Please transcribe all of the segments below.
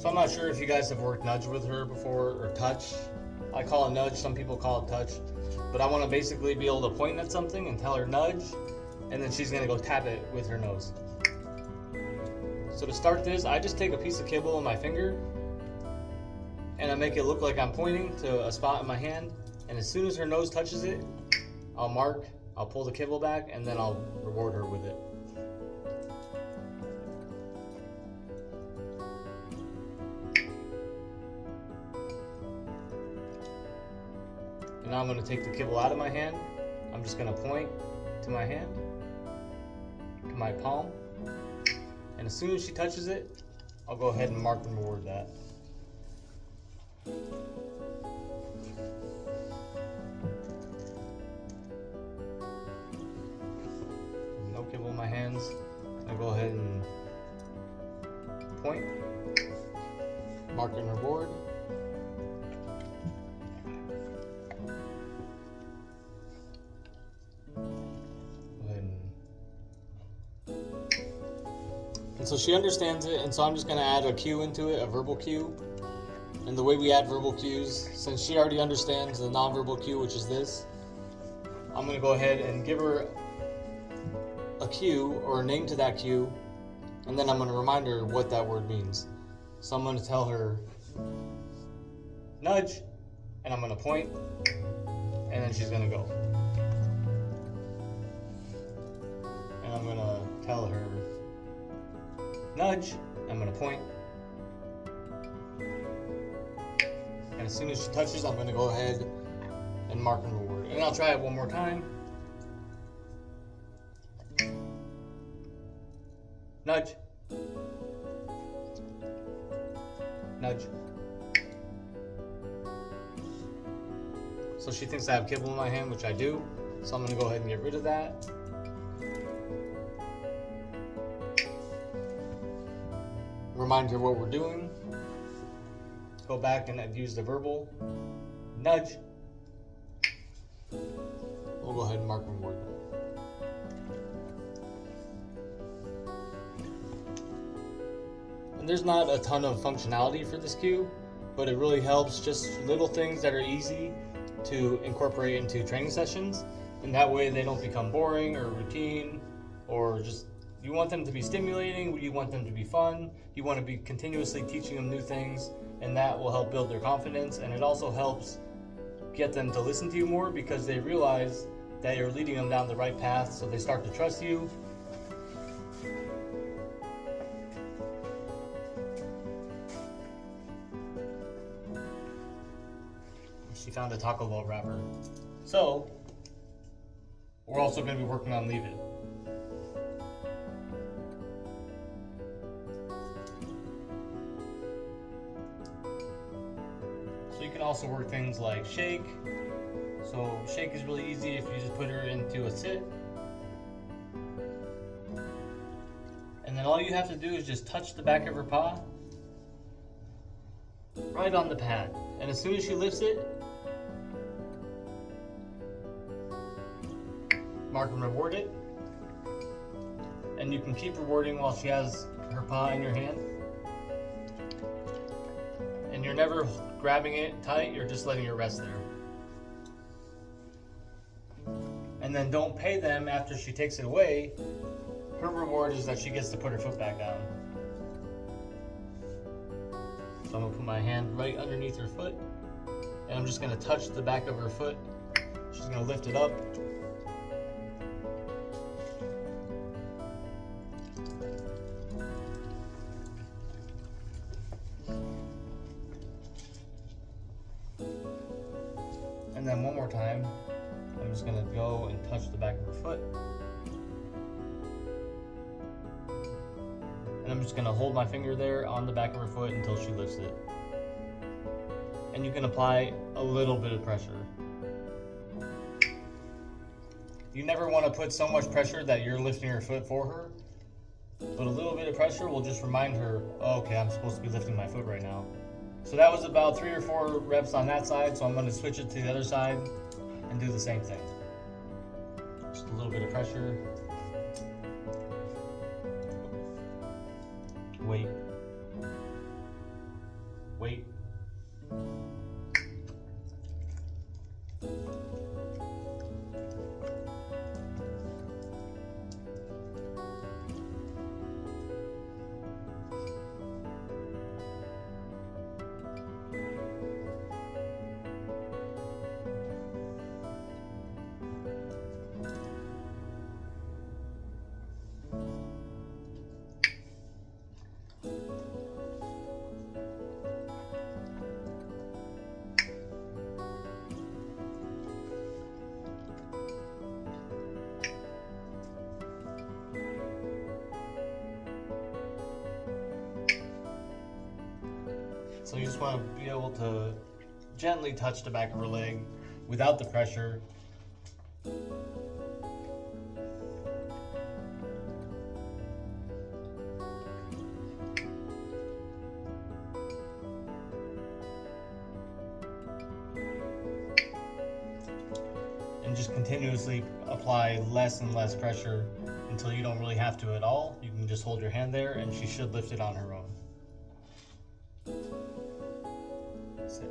So I'm not sure if you guys have worked nudge with her before, or touch. I call it nudge, some people call it touch. But I want to basically be able to point at something and tell her nudge, and then she's going to go tap it with her nose. So to start this, I just take a piece of kibble in my finger, and I make it look like I'm pointing to a spot in my hand, and as soon as her nose touches it, I'll pull the kibble back, and then I'll reward her with it. And now I'm going to take the kibble out of my hand. I'm just going to point to my hand, to my palm. And as soon as she touches it, I'll go ahead and mark and reward that. No kibble in my hands. I'll go ahead and point, mark and reward. And so she understands it, and so I'm just going to add a cue into it, a verbal cue. And the way we add verbal cues, since she already understands the nonverbal cue, which is this, I'm going to go ahead and give her a cue or a name to that cue, and then I'm going to remind her what that word means. So I'm going to tell her nudge, and I'm going to point, and then she's going to go. And I'm going to tell her nudge, I'm going to point. And as soon as she touches, I'm going to go ahead and mark and reward. And I'll try it one more time. Nudge. Nudge. So she thinks I have kibble in my hand, which I do. So I'm going to go ahead and get rid of that. Remind her what we're doing. Go back and use the verbal nudge. We'll go ahead and mark and reward. And there's not a ton of functionality for this cue, but it really helps, just little things that are easy to incorporate into training sessions, and that way they don't become boring or routine, or just, you want them to be stimulating, you want them to be fun, you want to be continuously teaching them new things, and that will help build their confidence. And it also helps get them to listen to you more, because they realize that you're leading them down the right path, so they start to trust you. She found a Taco Bell wrapper. So, we're also going to be working on Leave It. So you can also work things like shake. So shake is really easy if you just put her into a sit. And then all you have to do is just touch the back of her paw right on the pad. And as soon as she lifts it, mark and reward it. And you can keep rewarding while she has her paw in your hand. And you're never grabbing it tight, you're just letting her rest there. And then don't pay them after she takes it away. Her reward is that she gets to put her foot back down. So I'm going to put my hand right underneath her foot, and I'm just going to touch the back of her foot. She's going to lift it up. And then one more time, I'm just going to go and touch the back of her foot. And I'm just going to hold my finger there on the back of her foot until she lifts it. And you can apply a little bit of pressure. You never want to put so much pressure that you're lifting her foot for her, but a little bit of pressure will just remind her, oh, okay, I'm supposed to be lifting my foot right now. So that was about 3 or 4 reps on that side, so I'm going to switch it to the other side and do the same thing. Just a little bit of pressure. Wait. So you just want to be able to gently touch the back of her leg without the pressure. And just continuously apply less and less pressure until you don't really have to at all. You can just hold your hand there and she should lift it on her own. Sit.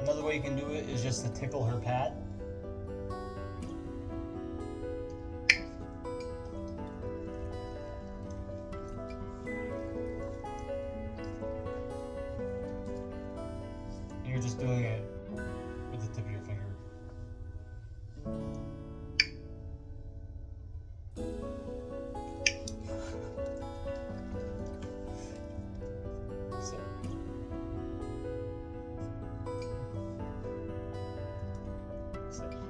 Another way you can do it is just to tickle her pad. And you're just doing it with the tip of your finger. So. So.